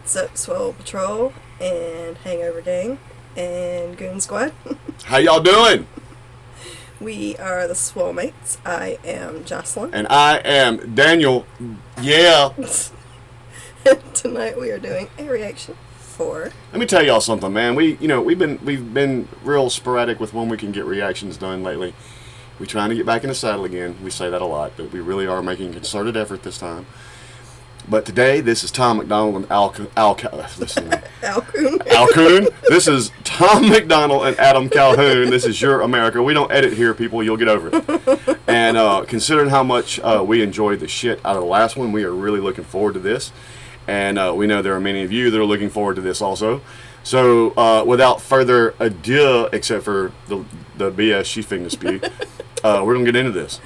What's up, Swole Patrol and Hangover Gang and Goon Squad? How y'all doing? We are the Swolemates. I am Jocelyn. And I am Daniel. Yeah. And tonight we are doing a reaction for... Let me tell y'all something, man. We've been real sporadic with when we can get reactions done lately. We're trying to get back in the saddle again. We say that a lot, but we really are making a concerted effort this time. But today, this is Tom Macdonald and listen to me. Calhoun. This is Tom Macdonald and Adam Calhoun. This is your America. We don't edit here, people. You'll get over it. And considering how much we enjoyed the shit out of the last one, we are really looking forward to this. And we know there are many of you that are looking forward to this also. So without further ado, except for the BS she finna spew, we're going to get into this.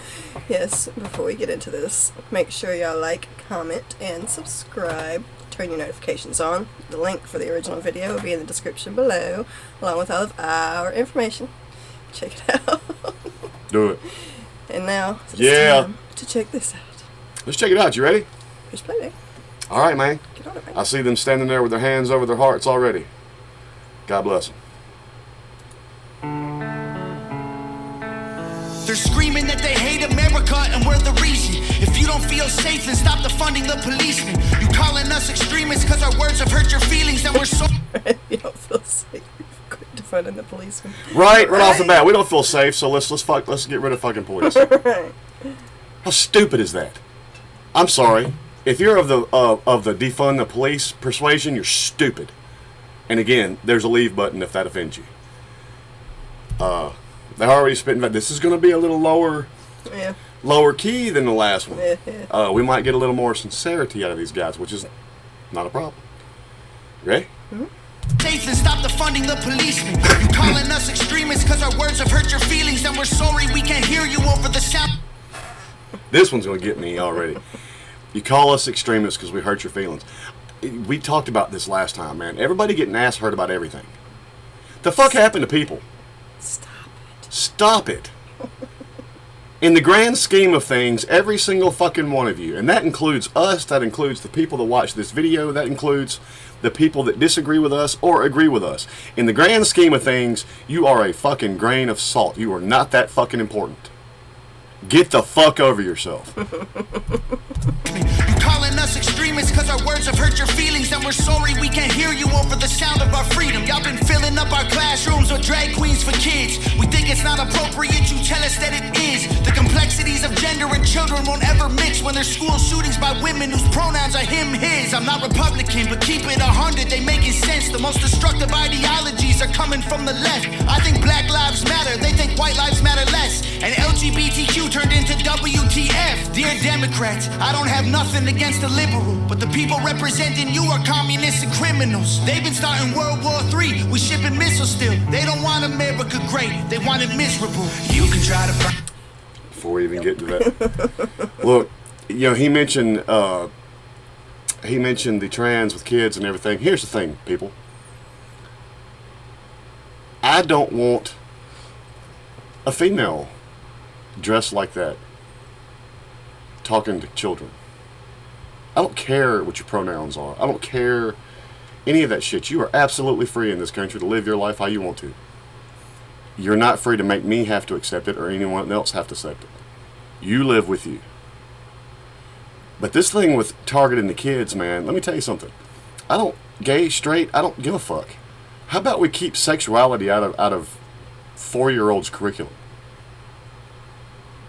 Yes, before we get into this, make sure y'all like, comment, and subscribe. Turn your notifications on. The link for the original video will be in the description below, along with all of our information. Check it out. Do it. And now, it's time to check this out. Let's check it out. You ready? Push play there. All right, man. Get on it, man. I see them standing there with their hands over their hearts already. God bless them. They're screaming that they hate America and we're the reason. If you don't feel safe, then stop defunding the policemen. You calling us extremists because our words have hurt your feelings and we're so... You don't feel safe. Quit defunding the policemen. Right off the bat, we don't feel safe, so let's get rid of fucking police. Right. How stupid is that? I'm sorry. If you're of the defund the police persuasion, you're stupid. And again, there's a leave button if that offends you. They're already spitting that this is going to be a little lower key than the last one. We might get a little more sincerity out of these guys, which is not a problem. Ready? Safe and stop defunding the policemen. You calling us extremists because our words have hurt your feelings and we're sorry we can't hear you over the sound. This one's going to get me already. You call us extremists because we hurt your feelings. We talked about this last time, man. Everybody getting ass hurt about everything. The fuck happened to people? Stop it. In the grand scheme of things, every single fucking one of you, and that includes us, that includes the people that watch this video, that includes the people that disagree with us or agree with us. In the grand scheme of things, you are a fucking grain of salt. You are not that fucking important. Get the fuck over yourself. You calling us extremists because our words have hurt your feelings and we're sorry we can't hear you over the sound of our freedom. Y'all been filling up our classrooms with drag queens for kids. We think it's not appropriate, you tell us that it is. The complexities of gender and children won't ever mix when there's school shootings by women whose pronouns are him, his. I'm not Republican, but keep it 100, they making sense. The most destructive ideologies are coming from the left. I think black lives matter, they think white lives matter less. And LGBTQ turned into WTF. Dear Democrats, I don't have nothing against the liberal, but the people representing you are communists and criminals. They've been starting World War III, we shipping missiles still. They don't want America great, they want it miserable. You can try to... Before we even get to that, look, you know, he mentioned the trans with kids and everything. Here's the thing, people. I don't want a female dressed like that talking to children. I don't care what your pronouns are. I don't care any of that shit. You are absolutely free in this country to live your life how you want to. You're not free to make me have to accept it or anyone else have to accept it. You live with you. But this thing with targeting the kids, man, let me tell you something. I don't, gay, straight, I don't give a fuck. How about we keep sexuality out of 4-year-olds' curriculum?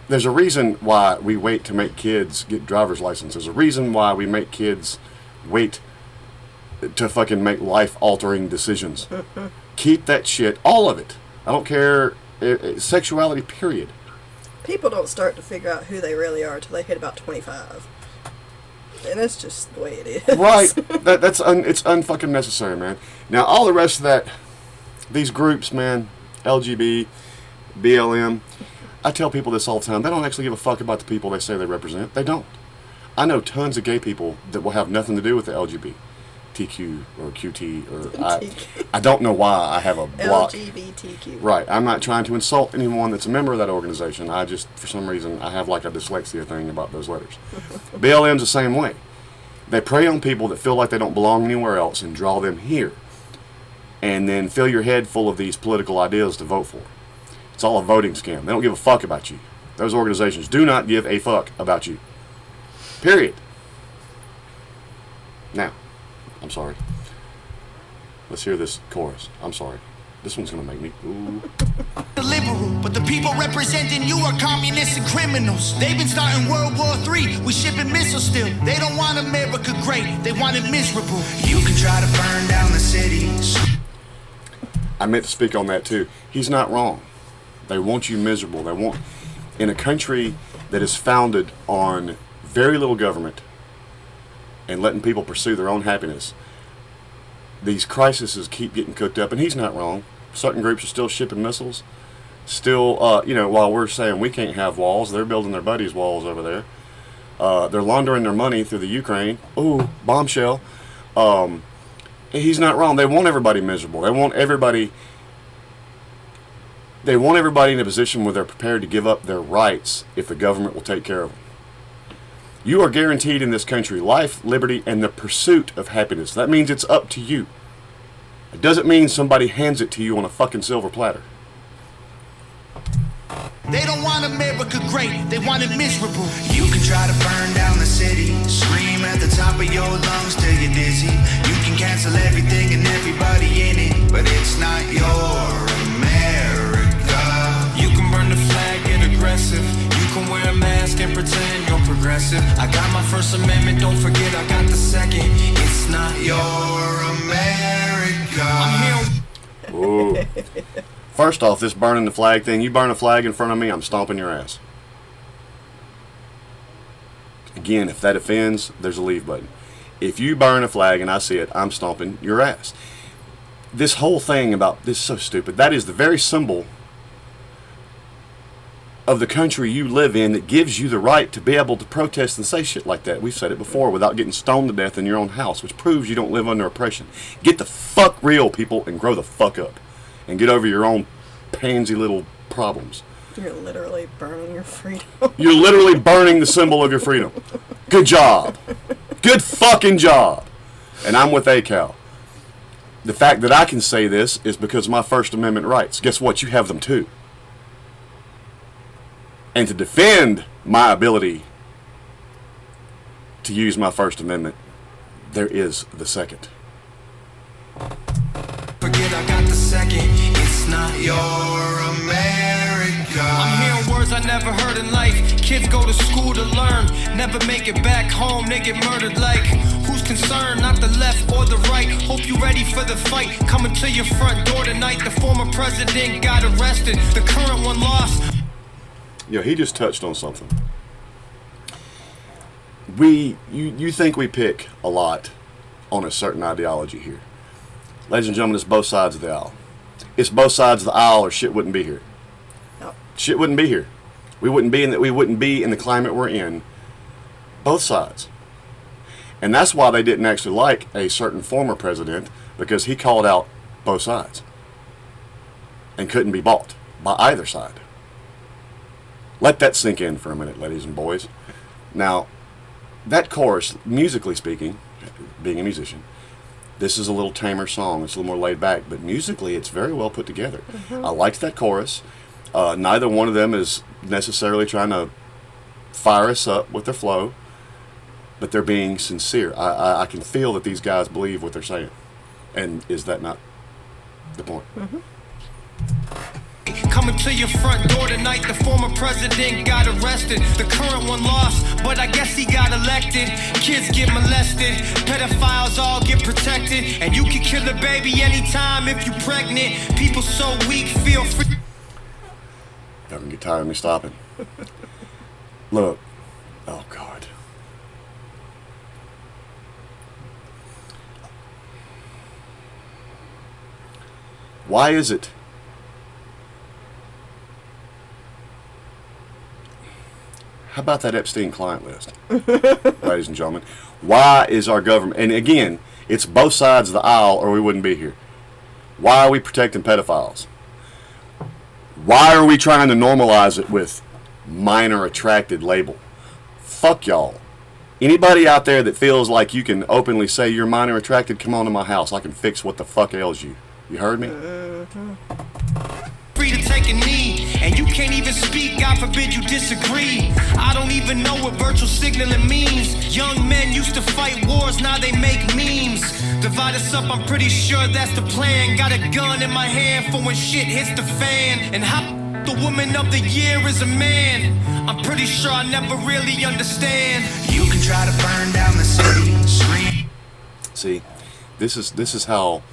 There's a reason why we wait to make kids get driver's licenses. There's a reason why we make kids wait to fucking make life-altering decisions. Keep that shit, all of it. I don't care, sexuality, period. People don't start to figure out who they really are until they hit about 25. And that's just the way it is. Right. It's unfucking necessary, man. Now, all the rest of that, these groups, man, LGB, BLM, I tell people this all the time. They don't actually give a fuck about the people they say they represent. They don't. I know tons of gay people that will have nothing to do with the LGBTQ or QT or I don't know why I have a block. LGBTQ. Right. I'm not trying to insult anyone that's a member of that organization. I just, for some reason, I have like a dyslexia thing about those letters. BLM's the same way. They prey on people that feel like they don't belong anywhere else and draw them here. And then fill your head full of these political ideas to vote for. It's all a voting scam. They don't give a fuck about you. Those organizations do not give a fuck about you. Period. Now, I'm sorry. Let's hear this chorus. I'm sorry. This one's going to make me... Ooh. Liberal, but the people representing you are communists and criminals. They've been starting World War III. We shipping missiles still. They don't want America great. They want it miserable. You can try to burn down the cities. I meant to speak on that too. He's not wrong. They want you miserable. They want... In a country that is founded on very little government and letting people pursue their own happiness, these crises keep getting cooked up, and he's not wrong. Certain groups are still shipping missiles. Still, while we're saying we can't have walls, they're building their buddies' walls over there. They're laundering their money through the Ukraine. Ooh, bombshell. He's not wrong. They want everybody miserable. They want everybody in a position where they're prepared to give up their rights if the government will take care of them. You are guaranteed in this country life, liberty, and the pursuit of happiness. That means it's up to you. It doesn't mean somebody hands it to you on a fucking silver platter. They don't want America great, they want it miserable. You can try to burn down the city, scream at the top of your lungs till you're dizzy. You can cancel everything and everybody in it, but it's not your America. You can burn the flag, get aggressive. You can wear a mask and pretend you're progressive. I got my First Amendment, don't forget I got the second. It's not your America. I'm here. Ooh. First off, this burning the flag thing, you burn a flag in front of me, I'm stomping your ass. Again, if that offends, there's a leave button. If you burn a flag and I see it, I'm stomping your ass. This whole thing about this is so stupid. That is the very symbol of the country you live in that gives you the right to be able to protest and say shit like that. We've said it before, without getting stoned to death in your own house, which proves you don't live under oppression. Get the fuck real, people, and grow the fuck up. And get over your own pansy little problems. You're literally burning your freedom. You're literally burning the symbol of your freedom. Good job. Good fucking job. And I'm with ACAL. The fact that I can say this is because of my First Amendment rights. Guess what? You have them too. And to defend my ability to use my First Amendment, there is the second. Forget I got the second. It's not your America. I'm hearing words I never heard in life. Kids go to school to learn, never make it back home. They get murdered like who's concerned? Not the left or the right. Hope you ready for the fight. Coming to your front door tonight. The former president got arrested. The current one lost. Yeah, he just touched on something. You think we pick a lot on a certain ideology here. Ladies and gentlemen, it's both sides of the aisle. It's both sides of the aisle or shit wouldn't be here. No. Shit wouldn't be here. We wouldn't be in the climate we're in. Both sides. And that's why they didn't actually like a certain former president, because he called out both sides. And couldn't be bought by either side. Let that sink in for a minute, ladies and boys. Now, that chorus, musically speaking, being a musician, this is a little tamer song. It's a little more laid back, but musically it's very well put together. Mm-hmm. I liked that chorus. Neither one of them is necessarily trying to fire us up with their flow, but they're being sincere. I can feel that these guys believe what they're saying. And is that not the point? Mm-hmm. Coming to your front door tonight, the former president got arrested. The current one lost, but I guess he got elected. Kids get molested, pedophiles all get protected. And you can kill a baby anytime if you're pregnant. People so weak, feel free. Y'all can get tired of me stopping. Look. Oh, God. Why is it? How about that Epstein client list? Ladies and gentlemen, why is our government, and again, it's both sides of the aisle or we wouldn't be here. Why are we protecting pedophiles? Why are we trying to normalize it with minor attracted label? Fuck y'all. Anybody out there that feels like you can openly say you're minor attracted, come on to my house. I can fix what the fuck ails you. You heard me? Free to take a knee, and you can't even speak, God forbid you disagree. I don't even know what virtual signaling means. Young men used to fight wars, now they make memes. Divide us up, I'm pretty sure that's the plan. Got a gun in my hand for when shit hits the fan. And how the woman of the year is a man, I'm pretty sure I never really understand. You can try to burn down the city, scream. See, this is how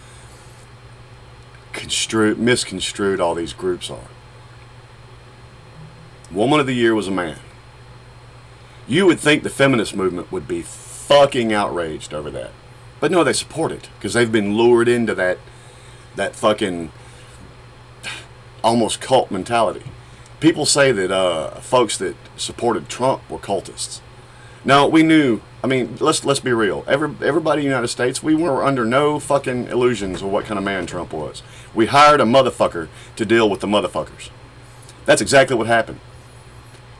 misconstrued all these groups are. Woman of the year was a man. You would think the feminist movement would be fucking outraged over that. But no, they support it because they've been lured into that fucking almost cult mentality. People say that folks that supported Trump were cultists. No, we knew. I mean, let's be real. Everybody in the United States, we were under no fucking illusions of what kind of man Trump was. We hired a motherfucker to deal with the motherfuckers. That's exactly what happened.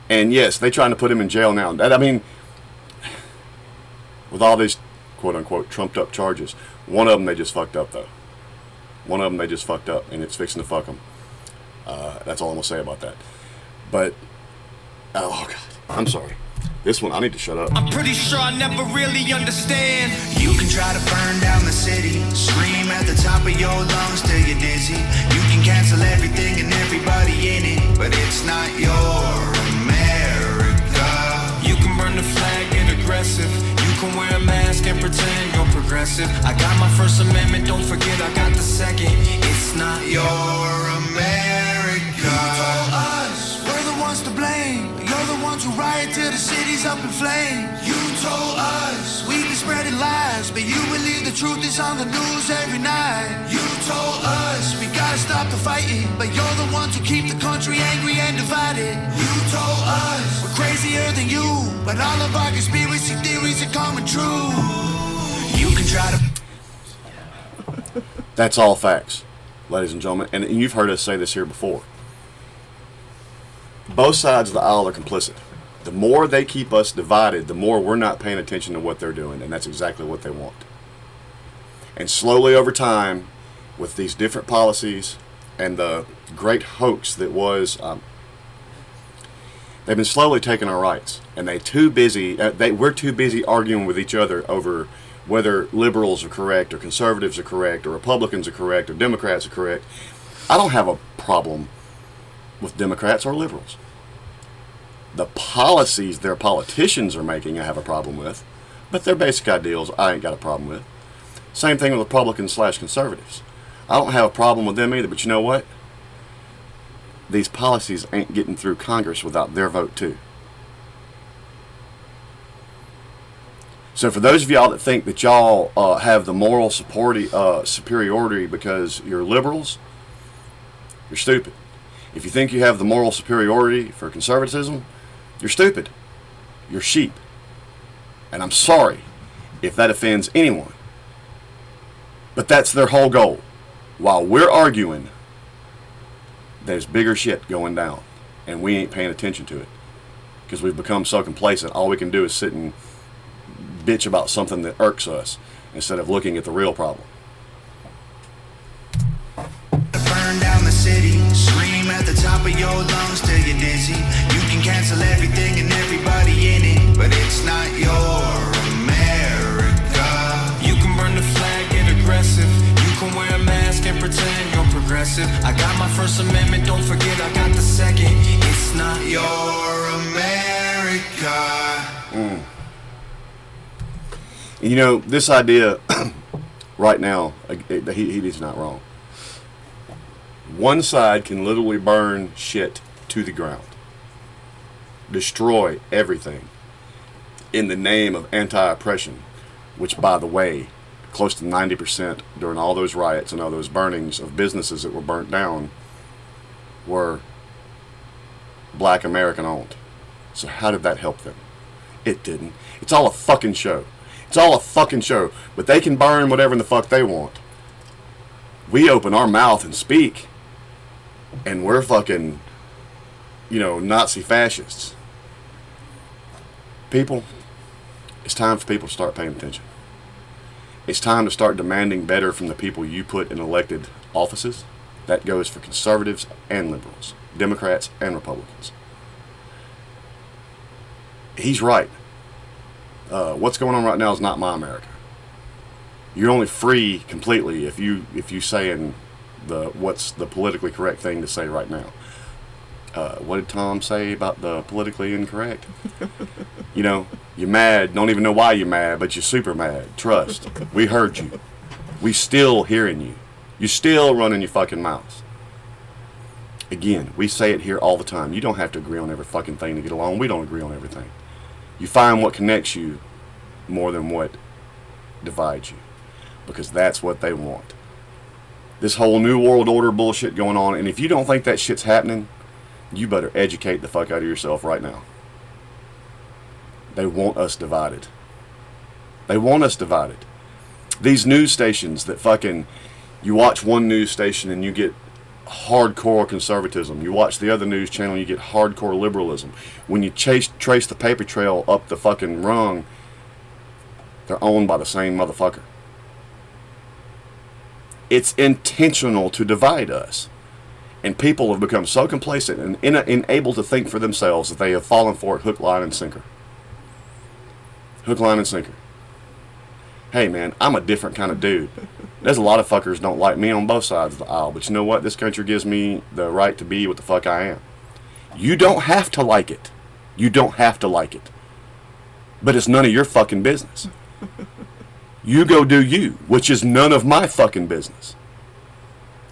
And yes, they're trying to put him in jail now. I mean, with all these quote-unquote trumped-up charges, one of them they just fucked up, though. One of them they just fucked up, and it's fixing to fuck them. That's all I'm going to say about that. But, oh, God, I'm sorry. This one, I need to shut up. I'm pretty sure I never really understand. You can try to burn down the city, scream at the top of your lungs till you're dizzy. You can cancel everything and everybody in it, but it's not your America. You can burn the flag, get aggressive. You can wear a mask and pretend you're progressive. I got my First Amendment, don't forget I got the second. It's not your America. You told us we're the ones to blame. You're the ones who riot till the city's up in flames. You told us we be spreading lies, but you believe the truth is on the news every night. You told us we gotta stop the fighting, but you're the ones who keep the country angry and divided. You told us we're crazier than you, but all of our conspiracy theories are coming true. You can try to... That's all facts, ladies and gentlemen. And you've heard us say this here before. Both sides of the aisle are complicit. The more they keep us divided, the more we're not paying attention to what they're doing, and that's exactly what they want. And slowly over time, with these different policies and the great hoax that was, they've been slowly taking our rights, and we're too busy arguing with each other over whether liberals are correct or conservatives are correct or Republicans are correct or Democrats are correct. I don't have a problem with Democrats or liberals. The policies their politicians are making I have a problem with, but their basic ideals I ain't got a problem with. Same thing with Republicans/conservatives. I don't have a problem with them either, but you know what? These policies ain't getting through Congress without their vote too. So for those of y'all that think that y'all have the moral superiority because you're liberals, you're stupid. If you think you have the moral superiority for conservatism, you're stupid. You're sheep. And I'm sorry if that offends anyone. But that's their whole goal. While we're arguing, there's bigger shit going down. And we ain't paying attention to it. Because we've become so complacent, all we can do is sit and bitch about something that irks us instead of looking at the real problem. Burn down the city, scream at the top of your lungs till you're dizzy. You can cancel everything and everybody in it, but it's not your America. You can burn the flag, get aggressive. You can wear a mask and pretend you're progressive. I got my First Amendment, don't forget I got the second. It's not your America. You know, this idea right now, he's not wrong. One side can literally burn shit to the ground, destroy everything in the name of anti-oppression, which, by the way, close to 90% during all those riots and all those burnings of businesses that were burnt down were black American owned. So how did that help them? It didn't. It's all a fucking show. It's all a fucking show. But they can burn whatever in the fuck they want. We open our mouth and speak, and we're fucking, Nazi fascists. People, It's time for people to start paying attention. It's time to start demanding better from the people you put in elected offices. That goes for conservatives and liberals, Democrats and Republicans. He's right. What's going on right now is not my America. You're only free completely if you saying what's the politically correct thing to say right now. What did Tom say about the politically incorrect? You know, you're mad, don't even know why you're mad, but you're super mad. Trust. We heard you. We still hearing you. You're still running your fucking mouth. Again, we say it here all the time. You don't have to agree on every fucking thing to get along. We don't agree on everything. You find what connects you more than what divides you. Because that's what they want. This whole New World Order bullshit going on, and if you don't think that shit's happening, you better educate the fuck out of yourself right now. They want us divided. They want us divided. These news stations that fucking, you watch one news station and you get hardcore conservatism. You watch the other news channel and you get hardcore liberalism. When you trace the paper trail up the fucking rung, they're owned by the same motherfucker. It's intentional to divide us. And people have become so complacent and unable to think for themselves that they have fallen for it hook, line, and sinker. Hook, line, and sinker. Hey, man, I'm a different kind of dude. There's a lot of fuckers don't like me on both sides of the aisle, but you know what? This country gives me the right to be what the fuck I am. You don't have to like it. You don't have to like it. But it's none of your fucking business. You go do you, which is none of my fucking business.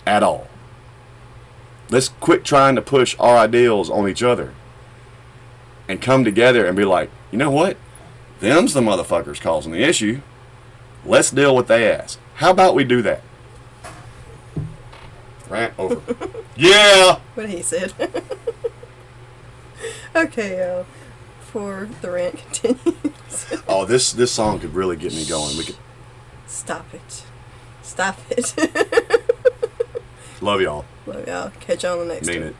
At all. Let's quit trying to push our ideals on each other and come together and be like, you know what? Them's the motherfuckers causing the issue. Let's deal with their ass. How about we do that? Rant over. Yeah! What he said. Okay, before the rant continues. Oh, this song could really get me going. We could. Stop it. Stop it. Love y'all. Love y'all. Catch you on the next one. Mean it.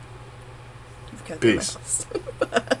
You've got Peace. the mouse. Bye.